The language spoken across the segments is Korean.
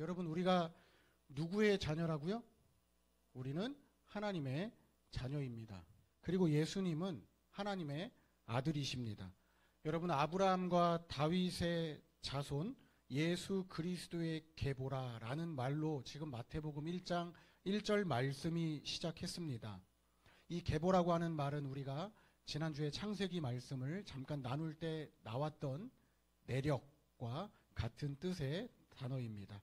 여러분, 우리가 누구의 자녀라고요? 우리는 하나님의 자녀입니다. 그리고 예수님은 하나님의 아들이십니다. 여러분, 아브라함과 다윗의 자손 예수 그리스도의 계보라라는 말로 지금 마태복음 1장 1절 말씀이 시작했습니다. 이 계보라고 하는 말은 우리가 지난주에 창세기 말씀을 잠깐 나눌 때 나왔던 내력과 같은 뜻의 단어입니다.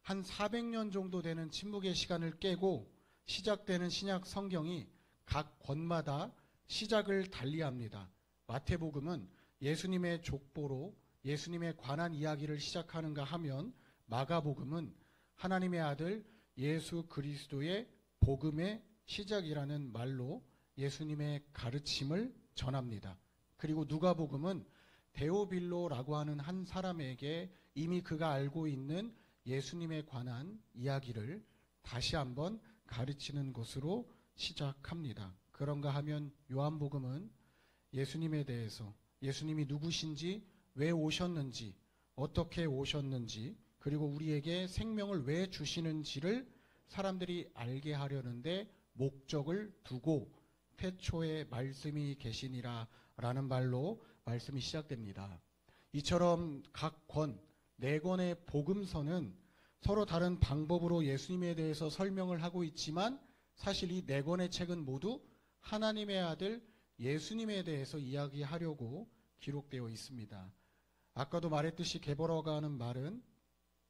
한 400년 정도 되는 침묵의 시간을 깨고 시작되는 신약 성경이 각 권마다 시작을 달리합니다. 마태복음은 예수님의 족보로 예수님에 관한 이야기를 시작하는가 하면 마가복음은 하나님의 아들 예수 그리스도의 복음의 시작이라는 말로 예수님의 가르침을 전합니다. 그리고 누가복음은 데오빌로라고 하는 한 사람에게 이미 그가 알고 있는 예수님에 관한 이야기를 다시 한번 가르치는 것으로 시작합니다. 그런가 하면 요한복음은 예수님에 대해서 예수님이 누구신지, 왜 오셨는지, 어떻게 오셨는지, 그리고 우리에게 생명을 왜 주시는지를 사람들이 알게 하려는데 목적을 두고 태초에 말씀이 계시니라 라는 말로 말씀이 시작됩니다. 이처럼 각 권, 4권의 복음서는 서로 다른 방법으로 예수님에 대해서 설명을 하고 있지만 사실 이 4권의 책은 모두 하나님의 아들 예수님에 대해서 이야기하려고 기록되어 있습니다. 아까도 말했듯이 계보라고 하는 말은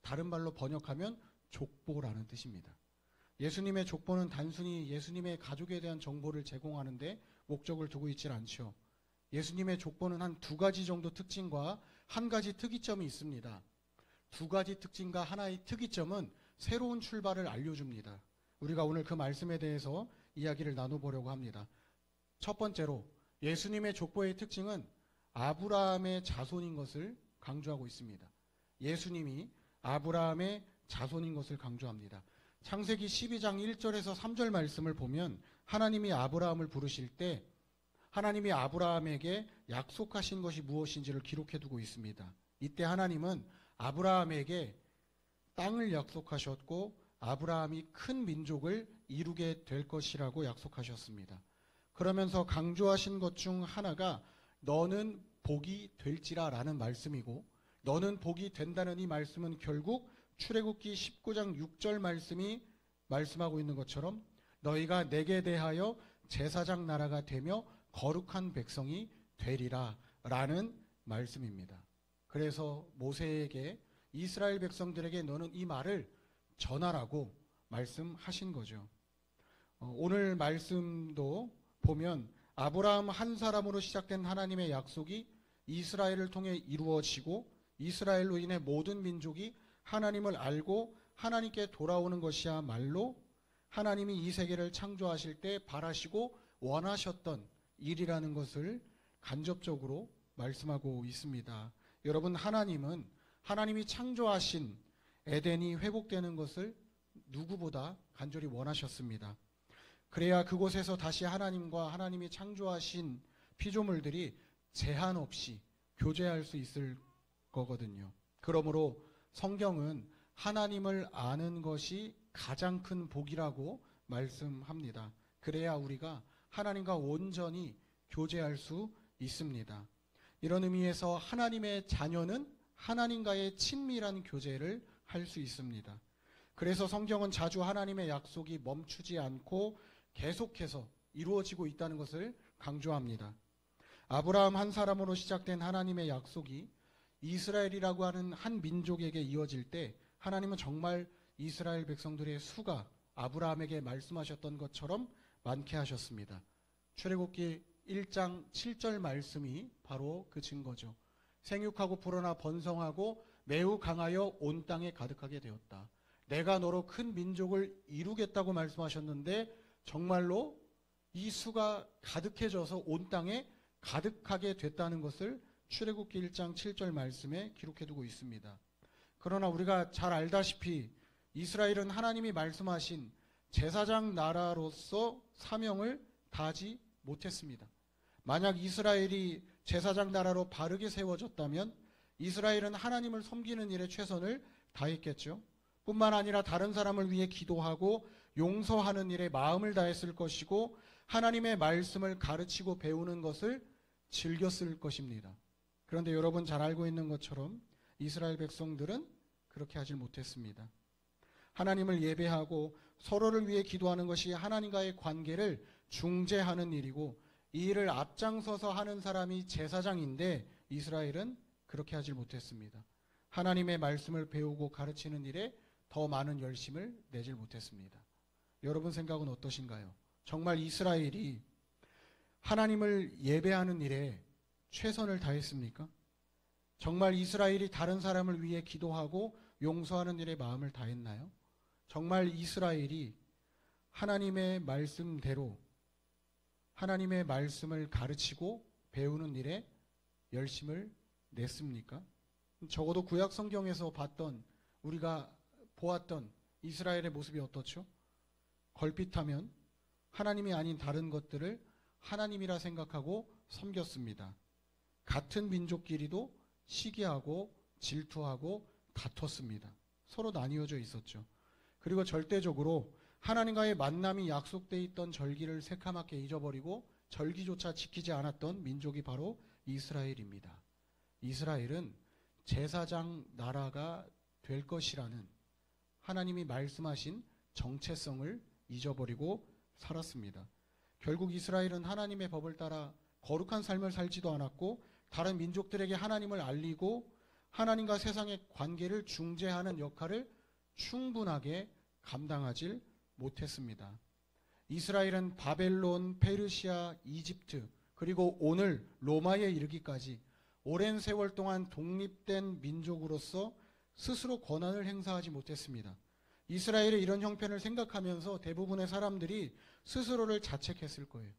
다른 말로 번역하면 족보라는 뜻입니다. 예수님의 족보는 단순히 예수님의 가족에 대한 정보를 제공하는데 목적을 두고 있질 않죠. 예수님의 족보는 한 2가지 정도 특징과 한 가지 특이점이 있습니다. 2가지 특징과 하나의 특이점은 새로운 출발을 알려줍니다. 우리가 오늘 그 말씀에 대해서 이야기를 나눠보려고 합니다. 첫 번째로 예수님의 족보의 특징은 아브라함의 자손인 것을 강조하고 있습니다. 예수님이 아브라함의 자손인 것을 강조합니다. 창세기 12장 1절에서 3절 말씀을 보면 하나님이 아브라함을 부르실 때 하나님이 아브라함에게 약속하신 것이 무엇인지를 기록해 두고 있습니다. 이때 하나님은 아브라함에게 땅을 약속하셨고 아브라함이 큰 민족을 이루게 될 것이라고 약속하셨습니다. 그러면서 강조하신 것 중 하나가 너는 복이 될지라 라는 말씀이고, 너는 복이 된다는 이 말씀은 결국 출애굽기 19장 6절 말씀이 말씀하고 있는 것처럼 너희가 내게 대하여 제사장 나라가 되며 거룩한 백성이 되리라 라는 말씀입니다. 그래서 모세에게 이스라엘 백성들에게 너는 이 말을 전하라고 말씀하신 거죠. 오늘 말씀도 보면 아브라함 한 사람으로 시작된 하나님의 약속이 이스라엘을 통해 이루어지고 이스라엘로 인해 모든 민족이 하나님을 알고 하나님께 돌아오는 것이야말로 하나님이 이 세계를 창조하실 때 바라시고 원하셨던 일이라는 것을 간접적으로 말씀하고 있습니다. 여러분, 하나님은 하나님이 창조하신 에덴이 회복되는 것을 누구보다 간절히 원하셨습니다. 그래야 그곳에서 다시 하나님과 하나님이 창조하신 피조물들이 제한 없이 교제할 수 있을 거거든요. 그러므로 성경은 하나님을 아는 것이 가장 큰 복이라고 말씀합니다. 그래야 우리가 하나님과 온전히 교제할 수 있습니다. 이런 의미에서 하나님의 자녀는 하나님과의 친밀한 교제를 할 수 있습니다. 그래서 성경은 자주 하나님의 약속이 멈추지 않고 계속해서 이루어지고 있다는 것을 강조합니다. 아브라함 한 사람으로 시작된 하나님의 약속이 이스라엘이라고 하는 한 민족에게 이어질 때 하나님은 정말 이스라엘 백성들의 수가 아브라함에게 말씀하셨던 것처럼 많게 하셨습니다. 출애굽기 1장 7절 말씀이 바로 그 증거죠. 생육하고 불어나 번성하고 매우 강하여 온 땅에 가득하게 되었다. 내가 너로 큰 민족을 이루겠다고 말씀하셨는데 정말로 이 수가 가득해져서 온 땅에 가득하게 됐다는 것을 출애굽기 1장 7절 말씀에 기록해두고 있습니다. 그러나 우리가 잘 알다시피 이스라엘은 하나님이 말씀하신 제사장 나라로서 사명을 다하지 못했습니다. 만약 이스라엘이 제사장 나라로 바르게 세워졌다면 이스라엘은 하나님을 섬기는 일에 최선을 다했겠죠. 뿐만 아니라 다른 사람을 위해 기도하고 용서하는 일에 마음을 다했을 것이고 하나님의 말씀을 가르치고 배우는 것을 즐겼을 것입니다. 그런데 여러분 잘 알고 있는 것처럼 이스라엘 백성들은 그렇게 하질 못했습니다. 하나님을 예배하고 서로를 위해 기도하는 것이 하나님과의 관계를 중재하는 일이고 이 일을 앞장서서 하는 사람이 제사장인데 이스라엘은 그렇게 하질 못했습니다. 하나님의 말씀을 배우고 가르치는 일에 더 많은 열심을 내질 못했습니다. 여러분 생각은 어떠신가요? 정말 이스라엘이 하나님을 예배하는 일에 최선을 다했습니까? 정말 이스라엘이 다른 사람을 위해 기도하고 용서하는 일에 마음을 다했나요? 정말 이스라엘이 하나님의 말씀대로 하나님의 말씀을 가르치고 배우는 일에 열심을 냈습니까? 적어도 구약 성경에서 우리가 보았던 이스라엘의 모습이 어떻죠? 걸핏하면 하나님이 아닌 다른 것들을 하나님이라 생각하고 섬겼습니다. 같은 민족끼리도 시기하고 질투하고 다퉜습니다. 서로 나뉘어져 있었죠. 그리고 절대적으로 하나님과의 만남이 약속되어 있던 절기를 새카맣게 잊어버리고 절기조차 지키지 않았던 민족이 바로 이스라엘입니다. 이스라엘은 제사장 나라가 될 것이라는 하나님이 말씀하신 정체성을 잊어버리고 살았습니다. 결국 이스라엘은 하나님의 법을 따라 거룩한 삶을 살지도 않았고 다른 민족들에게 하나님을 알리고 하나님과 세상의 관계를 중재하는 역할을 충분하게 감당하질 못했습니다. 이스라엘은 바벨론, 페르시아, 이집트 그리고 오늘 로마에 이르기까지 오랜 세월 동안 독립된 민족으로서 스스로 권한을 행사하지 못했습니다. 이스라엘의 이런 형편을 생각하면서 대부분의 사람들이 스스로를 자책했을 거예요.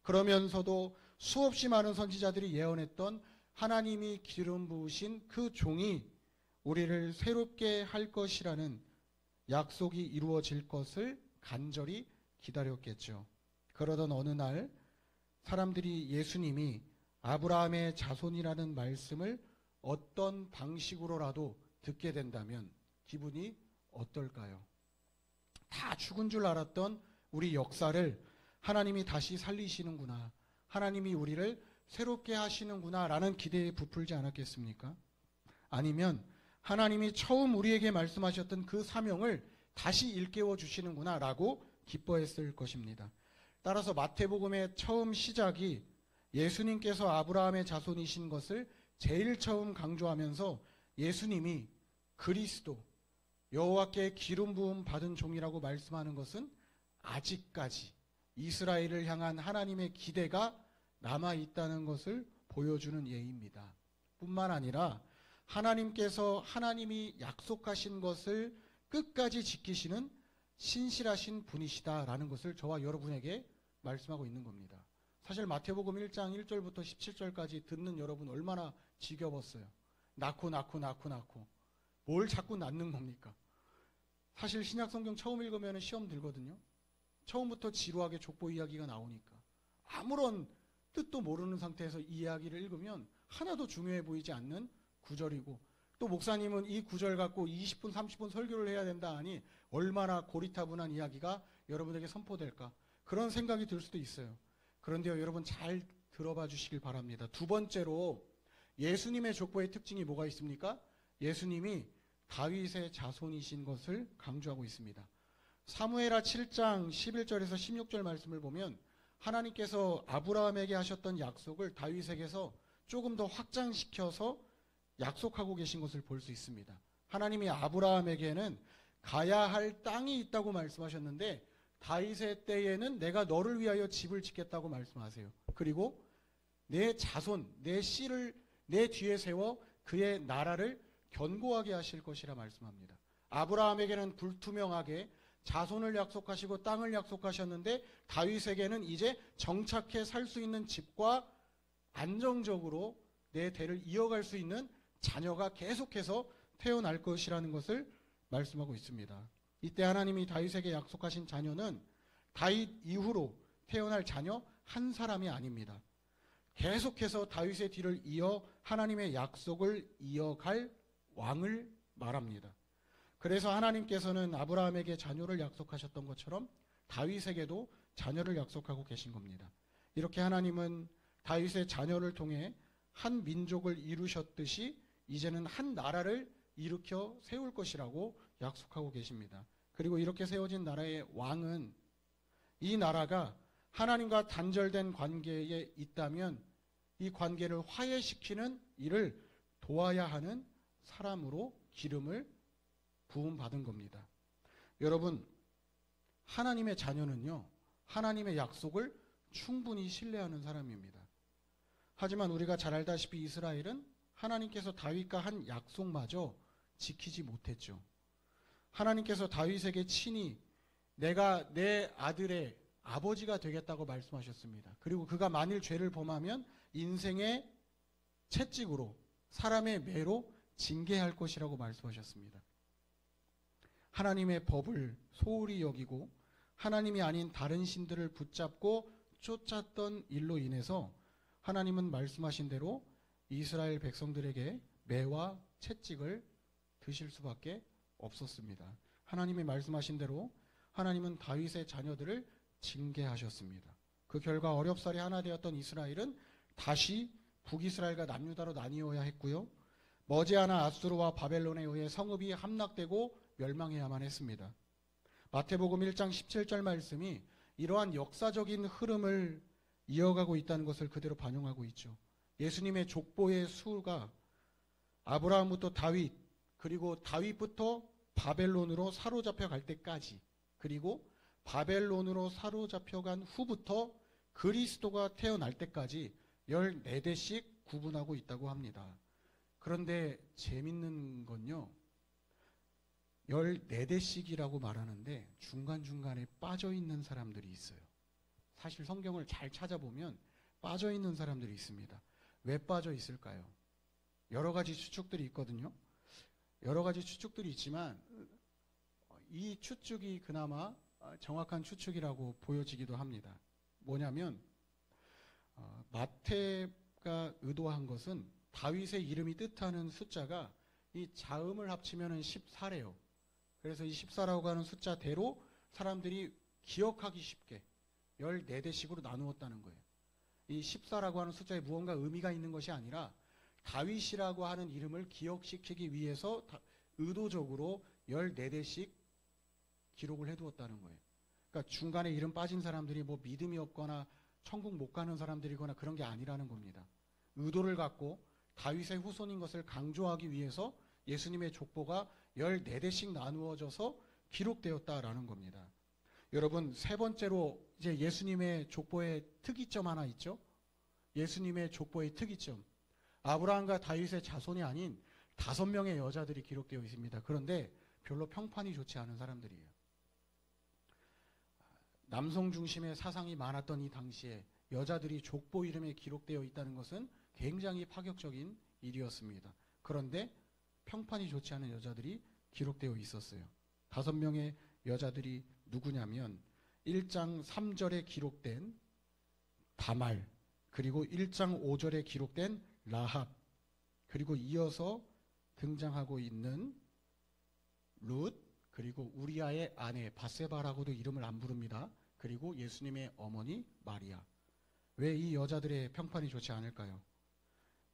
그러면서도 수없이 많은 선지자들이 예언했던 하나님이 기름 부으신 그 종이 우리를 새롭게 할 것이라는 약속이 이루어질 것을 간절히 기다렸겠죠. 그러던 어느 날 사람들이 예수님이 아브라함의 자손이라는 말씀을 어떤 방식으로라도 듣게 된다면 기분이 어떨까요? 다 죽은 줄 알았던 우리 역사를 하나님이 다시 살리시는구나, 하나님이 우리를 새롭게 하시는구나 라는 기대에 부풀지 않았겠습니까? 아니면 하나님이 처음 우리에게 말씀하셨던 그 사명을 다시 일깨워 주시는구나 라고 기뻐했을 것입니다. 따라서 마태복음의 처음 시작이 예수님께서 아브라함의 자손이신 것을 제일 처음 강조하면서 예수님이 그리스도, 여호와께 기름 부음 받은 종이라고 말씀하는 것은 아직까지 이스라엘을 향한 하나님의 기대가 남아있다는 것을 보여주는 예입니다. 뿐만 아니라 하나님께서 하나님이 약속하신 것을 끝까지 지키시는 신실하신 분이시다라는 것을 저와 여러분에게 말씀하고 있는 겁니다. 사실 마태복음 1장 1절부터 17절까지 듣는 여러분 얼마나 지겨웠어요. 낳고 뭘 자꾸 낳는 겁니까? 사실 신약성경 처음 읽으면 시험 들거든요. 처음부터 지루하게 족보 이야기가 나오니까 아무런 뜻도 모르는 상태에서 이 이야기를 읽으면 하나도 중요해 보이지 않는 구절이고, 또 목사님은 이 구절 갖고 20분 30분 설교를 해야 된다 하니 얼마나 고리타분한 이야기가 여러분에게 선포될까, 그런 생각이 들 수도 있어요. 그런데요, 여러분 잘 들어봐 주시길 바랍니다. 두 번째로 예수님의 족보의 특징이 뭐가 있습니까? 예수님이 다윗의 자손이신 것을 강조하고 있습니다. 사무엘하 7장 11절에서 16절 말씀을 보면 하나님께서 아브라함에게 하셨던 약속을 다윗에게서 조금 더 확장시켜서 약속하고 계신 것을 볼 수 있습니다. 하나님이 아브라함에게는 가야 할 땅이 있다고 말씀하셨는데 다윗의 때에는 내가 너를 위하여 집을 짓겠다고 말씀하세요. 그리고 내 자손, 내 씨를 내 뒤에 세워 그의 나라를 견고하게 하실 것이라 말씀합니다. 아브라함에게는 불투명하게 자손을 약속하시고 땅을 약속하셨는데 다윗에게는 이제 정착해 살 수 있는 집과 안정적으로 내 대를 이어갈 수 있는 자녀가 계속해서 태어날 것이라는 것을 말씀하고 있습니다. 이때 하나님이 다윗에게 약속하신 자녀는 다윗 이후로 태어날 자녀 한 사람이 아닙니다. 계속해서 다윗의 뒤를 이어 하나님의 약속을 이어갈 왕을 말합니다. 그래서 하나님께서는 아브라함에게 자녀를 약속하셨던 것처럼 다윗에게도 자녀를 약속하고 계신 겁니다. 이렇게 하나님은 다윗의 자녀를 통해 한 민족을 이루셨듯이 이제는 한 나라를 일으켜 세울 것이라고 약속하고 계십니다. 그리고 이렇게 세워진 나라의 왕은 이 나라가 하나님과 단절된 관계에 있다면 이 관계를 화해시키는 일을 도와야 하는 사람으로 기름을 부음받은 겁니다. 여러분, 하나님의 자녀는요, 하나님의 약속을 충분히 신뢰하는 사람입니다. 하지만 우리가 잘 알다시피 이스라엘은 하나님께서 다윗과 한 약속마저 지키지 못했죠. 하나님께서 다윗에게 친히 내가 내 아들의 아버지가 되겠다고 말씀하셨습니다. 그리고 그가 만일 죄를 범하면 인생의 채찍으로 사람의 매로 징계할 것이라고 말씀하셨습니다. 하나님의 법을 소홀히 여기고 하나님이 아닌 다른 신들을 붙잡고 쫓았던 일로 인해서 하나님은 말씀하신 대로 이스라엘 백성들에게 매와 채찍을 드실 수밖에 없었습니다. 하나님이 말씀하신 대로 하나님은 다윗의 자녀들을 징계하셨습니다. 그 결과 어렵사리 하나 되었던 이스라엘은 다시 북이스라엘과 남유다로 나뉘어야 했고요. 머지않아 아수르와 바벨론에 의해 성읍이 함락되고 멸망해야만 했습니다. 마태복음 1장 17절 말씀이 이러한 역사적인 흐름을 이어가고 있다는 것을 그대로 반영하고 있죠. 예수님의 족보의 수가 아브라함부터 다윗, 그리고 다윗부터 바벨론으로 사로잡혀 갈 때까지, 그리고 바벨론으로 사로잡혀간 후부터 그리스도가 태어날 때까지 14대씩 구분하고 있다고 합니다. 그런데 재밌는 건요, 14대씩이라고 말하는데 중간중간에 빠져있는 사람들이 있어요. 사실 성경을 잘 찾아보면 빠져있는 사람들이 있습니다. 왜 빠져 있을까요? 여러 가지 추측들이 있거든요. 여러 가지 추측들이 있지만 이 추측이 그나마 정확한 추측이라고 보여지기도 합니다. 뭐냐면 마태가 의도한 것은 다윗의 이름이 뜻하는 숫자가 이 자음을 합치면 14래요. 그래서 이 14라고 하는 숫자대로 사람들이 기억하기 쉽게 14대씩으로 나누었다는 거예요. 이 14라고 하는 숫자에 무언가 의미가 있는 것이 아니라 다윗이라고 하는 이름을 기억시키기 위해서 의도적으로 14대씩 기록을 해두었다는 거예요. 그러니까 중간에 이름 빠진 사람들이 뭐 믿음이 없거나 천국 못 가는 사람들이거나 그런 게 아니라는 겁니다. 의도를 갖고 다윗의 후손인 것을 강조하기 위해서 예수님의 족보가 14대씩 나누어져서 기록되었다라는 겁니다. 여러분, 세 번째로 이제 예수님의 족보의 특이점 하나 있죠? 예수님의 족보의 특이점. 아브라함과 다윗의 자손이 아닌 5명의 여자들이 기록되어 있습니다. 그런데 별로 평판이 좋지 않은 사람들이에요. 남성 중심의 사상이 많았던 이 당시에 여자들이 족보 이름에 기록되어 있다는 것은 굉장히 파격적인 일이었습니다. 그런데 평판이 좋지 않은 여자들이 기록되어 있었어요. 5명의 여자들이 누구냐면 1장 3절에 기록된 다말, 그리고 1장 5절에 기록된 라합, 그리고 이어서 등장하고 있는 룻, 그리고 우리아의 아내 바세바라고도 이름을 안 부릅니다. 그리고 예수님의 어머니 마리아. 왜 이 여자들의 평판이 좋지 않을까요?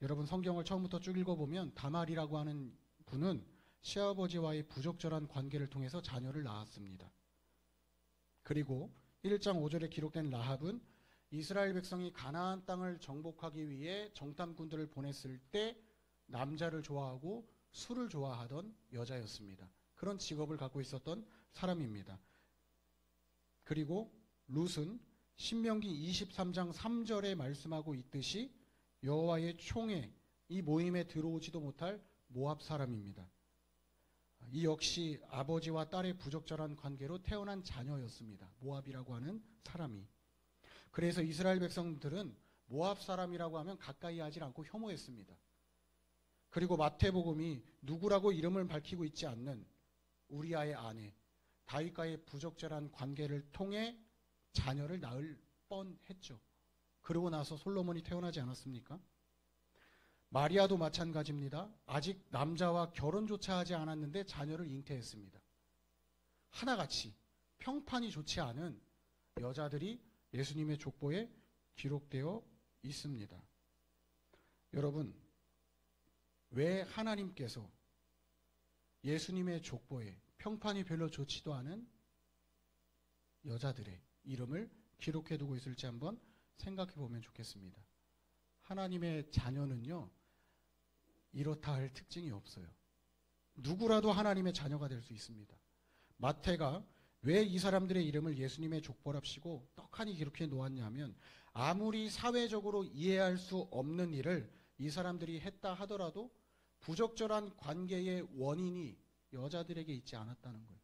여러분, 성경을 처음부터 쭉 읽어보면 다말이라고 하는 분은 시아버지와의 부적절한 관계를 통해서 자녀를 낳았습니다. 그리고 1장 5절에 기록된 라합은 이스라엘 백성이 가나안 땅을 정복하기 위해 정탐꾼들을 보냈을 때 남자를 좋아하고 술을 좋아하던 여자였습니다. 그런 직업을 갖고 있었던 사람입니다. 그리고 룻은 신명기 23장 3절에 말씀하고 있듯이 여호와의 총에 이 모임에 들어오지도 못할 모압 사람입니다. 이 역시 아버지와 딸의 부적절한 관계로 태어난 자녀였습니다. 모압이라고 하는 사람이. 그래서 이스라엘 백성들은 모압 사람이라고 하면 가까이 하지 않고 혐오했습니다. 그리고 마태복음이 누구라고 이름을 밝히고 있지 않는 우리아의 아내 다윗과의 부적절한 관계를 통해 자녀를 낳을 뻔했죠. 그러고 나서 솔로몬이 태어나지 않았습니까? 마리아도 마찬가지입니다. 아직 남자와 결혼조차 하지 않았는데 자녀를 잉태했습니다. 하나같이 평판이 좋지 않은 여자들이 예수님의 족보에 기록되어 있습니다. 여러분, 왜 하나님께서 예수님의 족보에 평판이 별로 좋지도 않은 여자들의 이름을 기록해두고 있을지 한번 생각해 보면 좋겠습니다. 하나님의 자녀는요, 이렇다 할 특징이 없어요. 누구라도 하나님의 자녀가 될 수 있습니다. 마태가 왜 이 사람들의 이름을 예수님의 족보랍시고 떡하니 기록해 놓았냐면, 아무리 사회적으로 이해할 수 없는 일을 이 사람들이 했다 하더라도 부적절한 관계의 원인이 여자들에게 있지 않았다는 거예요.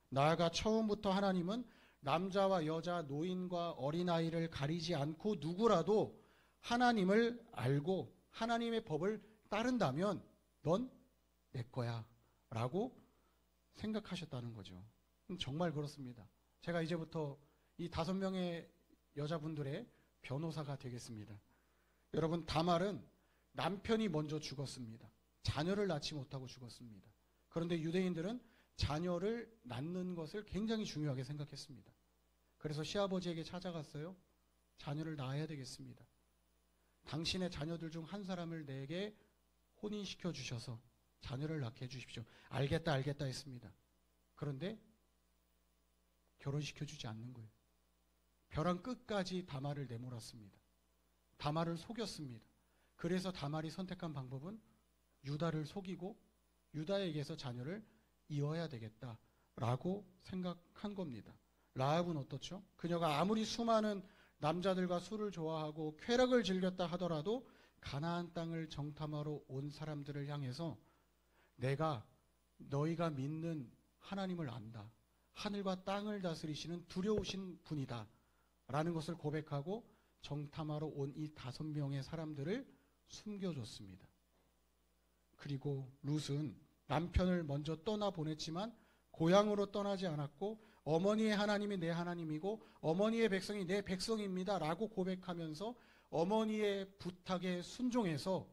나아가 처음부터 하나님은 남자와 여자, 노인과 어린아이를 가리지 않고 누구라도 하나님을 알고 하나님의 법을 따른다면 넌 내 거야 라고 생각하셨다는 거죠. 정말 그렇습니다. 제가 이제부터 이 5명의 여자분들의 변호사가 되겠습니다. 여러분, 다말은 남편이 먼저 죽었습니다. 자녀를 낳지 못하고 죽었습니다. 그런데 유대인들은 자녀를 낳는 것을 굉장히 중요하게 생각했습니다. 그래서 시아버지에게 찾아갔어요. 자녀를 낳아야 되겠습니다. 당신의 자녀들 중 한 사람을 내게 혼인시켜 주셔서 자녀를 낳게 해주십시오. 알겠다 했습니다. 그런데 결혼시켜 주지 않는 거예요. 벼랑 끝까지 다말을 내몰았습니다. 다말을 속였습니다. 그래서 다말이 선택한 방법은 유다를 속이고 유다에게서 자녀를 이어야 되겠다라고 생각한 겁니다. 라합은 어떻죠? 그녀가 아무리 수많은 남자들과 술을 좋아하고 쾌락을 즐겼다 하더라도 가나안 땅을 정탐하러 온 사람들을 향해서 내가 너희가 믿는 하나님을 안다. 하늘과 땅을 다스리시는 두려우신 분이다. 라는 것을 고백하고 정탐하러 온 이 5명의 사람들을 숨겨줬습니다. 그리고 룻은 남편을 먼저 떠나보냈지만 고향으로 떠나지 않았고 어머니의 하나님이 내 하나님이고 어머니의 백성이 내 백성입니다 라고 고백하면서 어머니의 부탁에 순종해서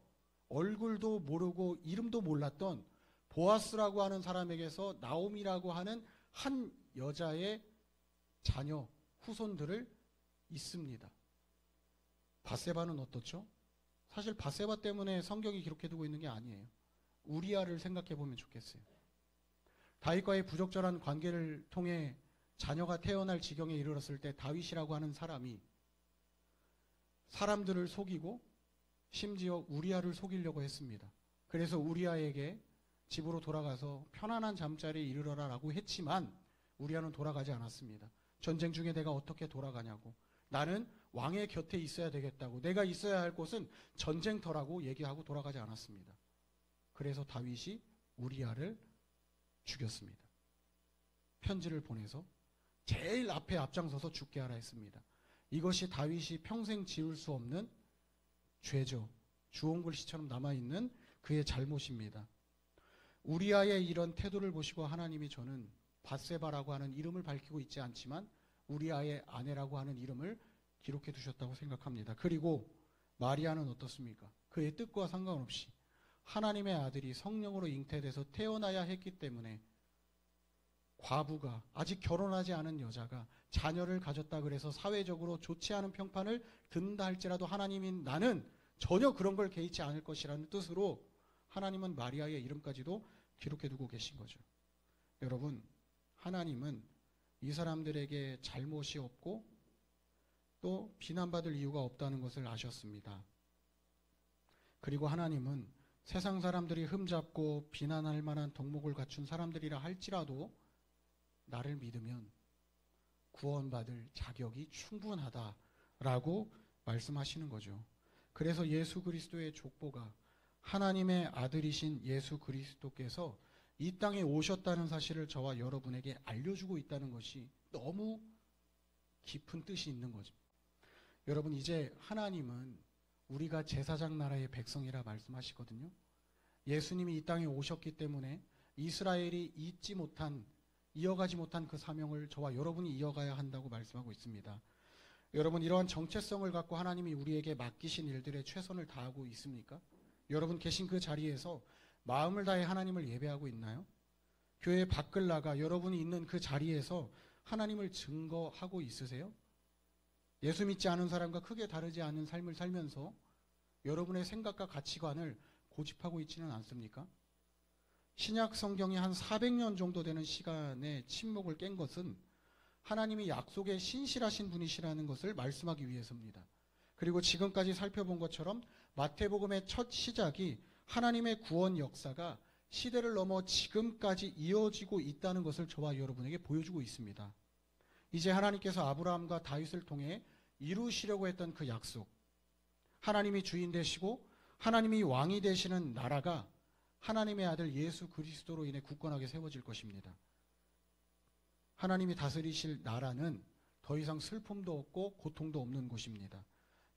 얼굴도 모르고 이름도 몰랐던 보아스라고 하는 사람에게서 나옴이라고 하는 한 여자의 자녀, 후손들을 있습니다. 밧세바는 어떻죠? 사실 밧세바 때문에 성경이 기록해두고 있는 게 아니에요. 우리아를 생각해 보면 좋겠어요. 다윗과의 부적절한 관계를 통해 자녀가 태어날 지경에 이르렀을 때 다윗이라고 하는 사람이 사람들을 속이고 심지어 우리아를 속이려고 했습니다. 그래서 우리아에게 집으로 돌아가서 편안한 잠자리에 이르러라 라고 했지만 우리아는 돌아가지 않았습니다. 전쟁 중에 내가 어떻게 돌아가냐고, 나는 왕의 곁에 있어야 되겠다고, 내가 있어야 할 곳은 전쟁터라고 얘기하고 돌아가지 않았습니다. 그래서 다윗이 우리아를 죽였습니다. 편지를 보내서 제일 앞에 앞장서서 죽게 하라 했습니다. 이것이 다윗이 평생 지울 수 없는 죄죠. 주홍글씨처럼 남아있는 그의 잘못입니다. 우리아의 이런 태도를 보시고 하나님이 저는 밧세바라고 하는 이름을 밝히고 있지 않지만 우리아의 아내라고 하는 이름을 기록해 두셨다고 생각합니다. 그리고 마리아는 어떻습니까? 그의 뜻과 상관없이 하나님의 아들이 성령으로 잉태돼서 태어나야 했기 때문에 과부가, 아직 결혼하지 않은 여자가 자녀를 가졌다 그래서 사회적으로 좋지 않은 평판을 듣는다 할지라도 하나님인 나는 전혀 그런 걸 개의치 않을 것이라는 뜻으로 하나님은 마리아의 이름까지도 기록해 두고 계신 거죠. 여러분, 하나님은 이 사람들에게 잘못이 없고 또 비난받을 이유가 없다는 것을 아셨습니다. 그리고 하나님은 세상 사람들이 흠잡고 비난할 만한 덕목을 갖춘 사람들이라 할지라도 나를 믿으면 구원받을 자격이 충분하다라고 말씀하시는 거죠. 그래서 예수 그리스도의 족보가 하나님의 아들이신 예수 그리스도께서 이 땅에 오셨다는 사실을 저와 여러분에게 알려주고 있다는 것이 너무 깊은 뜻이 있는 거죠. 여러분, 이제 하나님은 우리가 제사장 나라의 백성이라 말씀하시거든요. 예수님이 이 땅에 오셨기 때문에 이스라엘이 이어가지 못한 그 사명을 저와 여러분이 이어가야 한다고 말씀하고 있습니다. 여러분, 이러한 정체성을 갖고 하나님이 우리에게 맡기신 일들에 최선을 다하고 있습니까? 여러분 계신 그 자리에서 마음을 다해 하나님을 예배하고 있나요? 교회 밖을 나가 여러분이 있는 그 자리에서 하나님을 증거하고 있으세요? 예수 믿지 않은 사람과 크게 다르지 않은 삶을 살면서 여러분의 생각과 가치관을 고집하고 있지는 않습니까? 신약 성경이 한 400년 정도 되는 시간의 침묵을 깬 것은 하나님이 약속에 신실하신 분이시라는 것을 말씀하기 위해서입니다. 그리고 지금까지 살펴본 것처럼 마태복음의 첫 시작이 하나님의 구원 역사가 시대를 넘어 지금까지 이어지고 있다는 것을 저와 여러분에게 보여주고 있습니다. 이제 하나님께서 아브라함과 다윗을 통해 이루시려고 했던 그 약속, 하나님이 주인 되시고 하나님이 왕이 되시는 나라가 하나님의 아들 예수 그리스도로 인해 굳건하게 세워질 것입니다. 하나님이 다스리실 나라는 더 이상 슬픔도 없고 고통도 없는 곳입니다.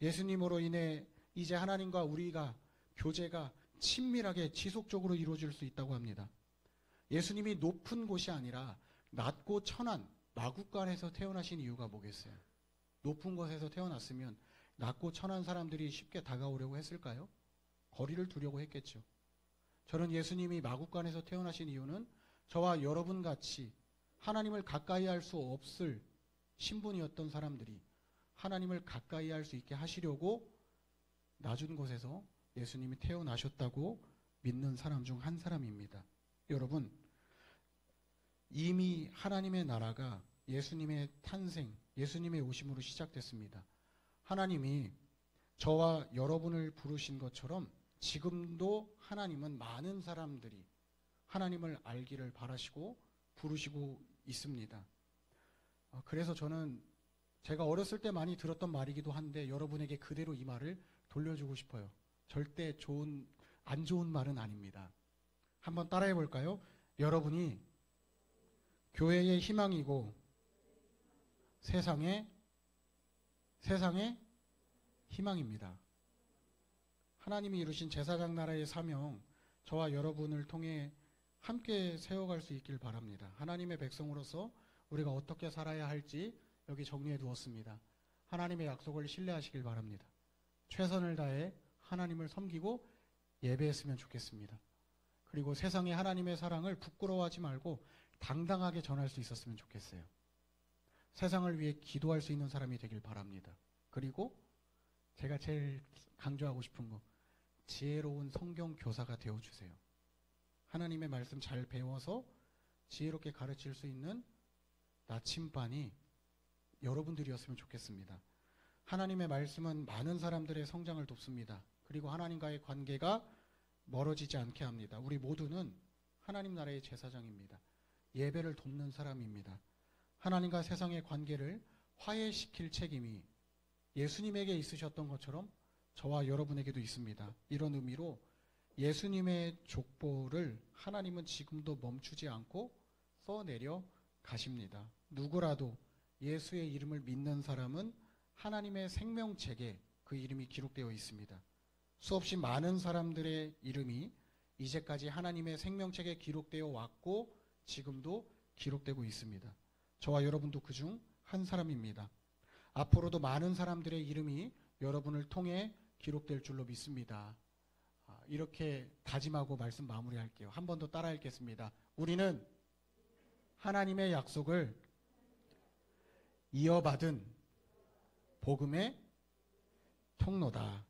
예수님으로 인해 이제 하나님과 우리가 교제가 친밀하게 지속적으로 이루어질 수 있다고 합니다. 예수님이 높은 곳이 아니라 낮고 천한 마구간에서 태어나신 이유가 뭐겠어요? 높은 곳에서 태어났으면 낮고 천한 사람들이 쉽게 다가오려고 했을까요? 거리를 두려고 했겠죠. 저는 예수님이 마구간에서 태어나신 이유는 저와 여러분 같이 하나님을 가까이 할 수 없을 신분이었던 사람들이 하나님을 가까이 할 수 있게 하시려고 낮은 곳에서 예수님이 태어나셨다고 믿는 사람 중 한 사람입니다. 여러분, 이미 하나님의 나라가 예수님의 탄생, 예수님의 오심으로 시작됐습니다. 하나님이 저와 여러분을 부르신 것처럼 지금도 하나님은 많은 사람들이 하나님을 알기를 바라시고 부르시고 있습니다. 그래서 저는 제가 어렸을 때 많이 들었던 말이기도 한데 여러분에게 그대로 이 말을 돌려주고 싶어요. 절대 안 좋은 말은 아닙니다. 한번 따라해 볼까요? 여러분이 교회의 희망이고 세상의 희망입니다. 하나님이 이루신 제사장 나라의 사명, 저와 여러분을 통해 함께 세워갈 수 있길 바랍니다. 하나님의 백성으로서 우리가 어떻게 살아야 할지 여기 정리해 두었습니다. 하나님의 약속을 신뢰하시길 바랍니다. 최선을 다해 하나님을 섬기고 예배했으면 좋겠습니다. 그리고 세상에 하나님의 사랑을 부끄러워하지 말고 당당하게 전할 수 있었으면 좋겠어요. 세상을 위해 기도할 수 있는 사람이 되길 바랍니다. 그리고 제가 제일 강조하고 싶은 거, 지혜로운 성경 교사가 되어주세요. 하나님의 말씀 잘 배워서 지혜롭게 가르칠 수 있는 나침반이 여러분들이었으면 좋겠습니다. 하나님의 말씀은 많은 사람들의 성장을 돕습니다. 그리고 하나님과의 관계가 멀어지지 않게 합니다. 우리 모두는 하나님 나라의 제사장입니다. 예배를 돕는 사람입니다. 하나님과 세상의 관계를 화해시킬 책임이 예수님에게 있으셨던 것처럼 저와 여러분에게도 있습니다. 이런 의미로 예수님의 족보를 하나님은 지금도 멈추지 않고 써내려 가십니다. 누구라도 예수의 이름을 믿는 사람은 하나님의 생명책에 그 이름이 기록되어 있습니다. 수없이 많은 사람들의 이름이 이제까지 하나님의 생명책에 기록되어 왔고 지금도 기록되고 있습니다. 저와 여러분도 그중 한 사람입니다. 앞으로도 많은 사람들의 이름이 여러분을 통해 기록될 줄로 믿습니다. 이렇게 다짐하고 말씀 마무리할게요. 한 번 더 따라 읽겠습니다. 우리는 하나님의 약속을 이어받은 복음의 통로다.